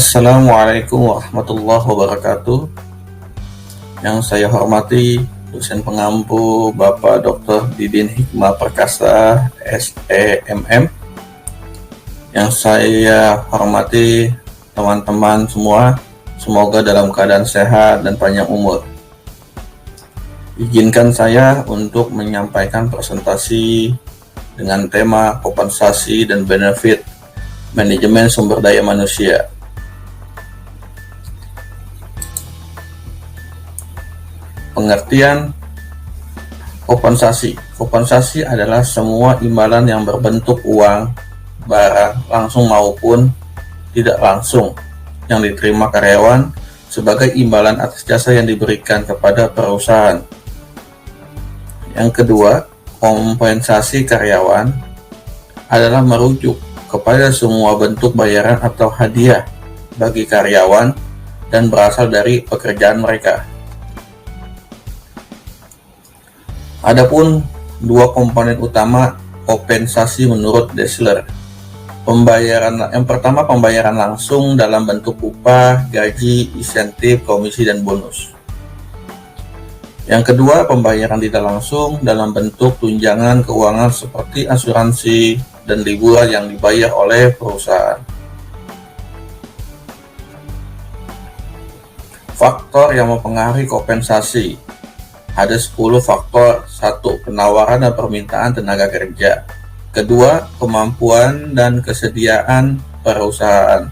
Assalamualaikum warahmatullahi wabarakatuh. Yang saya hormati dosen pengampu Bapak Dr. Didin Hikmah Perkasa, SEMM. Yang saya hormati teman-teman semua, semoga dalam keadaan sehat dan panjang umur. Izinkan saya untuk menyampaikan presentasi dengan tema kompensasi dan benefit manajemen sumber daya manusia. Pengertian kompensasi. Kompensasi adalah semua imbalan yang berbentuk uang, barang, langsung maupun tidak langsung, yang diterima karyawan sebagai imbalan atas jasa yang diberikan kepada perusahaan. Yang kedua, kompensasi karyawan adalah merujuk kepada semua bentuk bayaran atau hadiah bagi karyawan dan berasal dari pekerjaan mereka. Adapun dua komponen utama kompensasi menurut Dessler. Yang pertama, pembayaran langsung dalam bentuk upah, gaji, insentif, komisi, dan bonus. Yang kedua, pembayaran tidak langsung dalam bentuk tunjangan keuangan seperti asuransi dan liburan yang dibayar oleh perusahaan. Faktor yang mempengaruhi kompensasi. Ada 10 faktor. 1. Penawaran dan permintaan tenaga kerja. Kedua, kemampuan dan kesediaan perusahaan.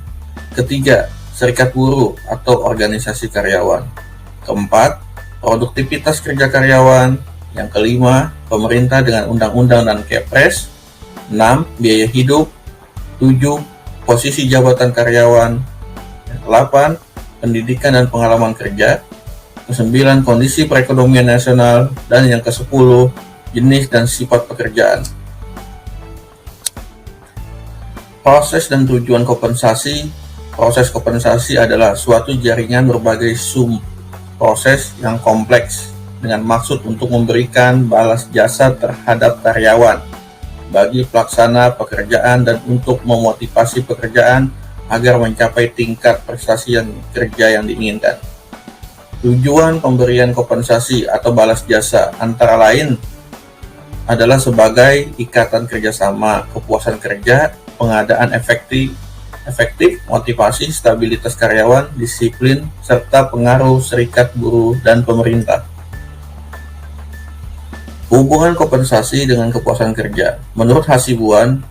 Ketiga, serikat buruh atau organisasi karyawan. Keempat, produktivitas kerja karyawan. Yang kelima, pemerintah dengan undang-undang dan Kepres. 6. Biaya hidup. 7. Posisi jabatan karyawan. 8. Pendidikan dan pengalaman kerja. 9. Kondisi perekonomian nasional. Dan yang ke-10, jenis dan sifat pekerjaan. Proses dan tujuan kompensasi. Proses kompensasi adalah suatu jaringan berbagai proses yang kompleks dengan maksud untuk memberikan balas jasa terhadap karyawan bagi pelaksana pekerjaan dan untuk memotivasi pekerjaan agar mencapai tingkat prestasi kerja yang diinginkan. Tujuan pemberian kompensasi atau balas jasa antara lain adalah sebagai ikatan kerjasama, kepuasan kerja, pengadaan efektif, motivasi, stabilitas karyawan, disiplin, serta pengaruh serikat buruh dan pemerintah. Hubungan kompensasi dengan kepuasan kerja. Menurut Hasibuan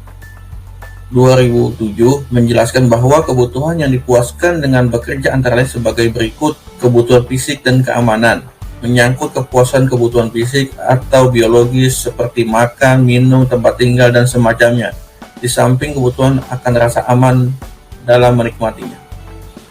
2007 menjelaskan bahwa kebutuhan yang dipuaskan dengan bekerja antara lain sebagai berikut: kebutuhan fisik dan keamanan, menyangkut kepuasan kebutuhan fisik atau biologis seperti makan, minum, tempat tinggal, dan semacamnya, di samping kebutuhan akan rasa aman dalam menikmatinya.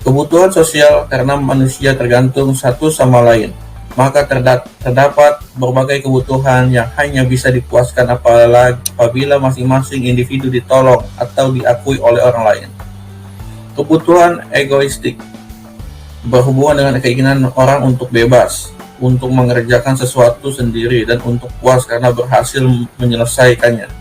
Kebutuhan sosial karena manusia tergantung satu sama lain, maka terdapat berbagai kebutuhan yang hanya bisa dipuaskan apabila masing-masing individu ditolong atau diakui oleh orang lain. Kebutuhan egoistik berhubungan dengan keinginan orang untuk bebas, untuk mengerjakan sesuatu sendiri, dan untuk puas karena berhasil menyelesaikannya.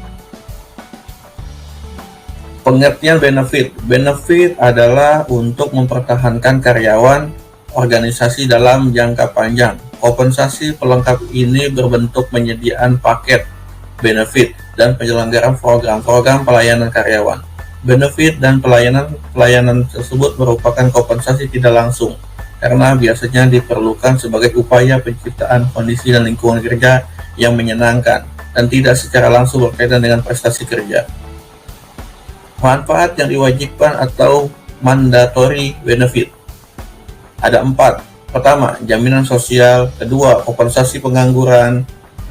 Pengertian benefit. Benefit adalah untuk mempertahankan karyawan organisasi dalam jangka panjang. Kompensasi pelengkap ini berbentuk penyediaan paket benefit dan penyelenggaraan program-program pelayanan karyawan. Benefit dan pelayanan tersebut merupakan kompensasi tidak langsung karena biasanya diperlukan sebagai upaya penciptaan kondisi dan lingkungan kerja yang menyenangkan dan tidak secara langsung berkaitan dengan prestasi kerja. Manfaat yang diwajibkan atau mandatory benefit. Ada 4. Pertama, jaminan sosial. Kedua, kompensasi pengangguran.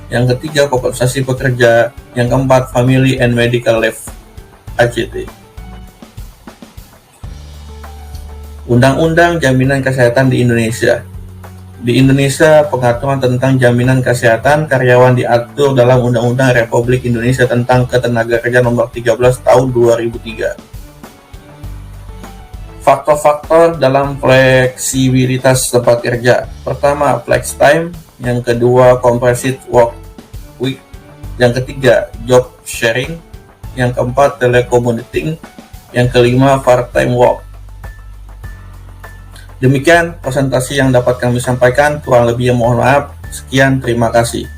Yang ketiga, kompensasi pekerja. Yang keempat, family and medical leave (ACT). Undang-Undang Jaminan Kesehatan di Indonesia. Di Indonesia, pengaturan tentang jaminan kesehatan karyawan diatur dalam Undang-Undang Republik Indonesia tentang Ketenagakerjaan Nomor 13 Tahun 2003. Faktor-faktor dalam fleksibilitas tempat kerja. Pertama, flex time. Yang kedua, compressed work week. Yang ketiga, job sharing. Yang keempat, telecommuting. Yang kelima, part-time work. Demikian presentasi yang dapat kami sampaikan, kurang lebihnya mohon maaf. Sekian, terima kasih.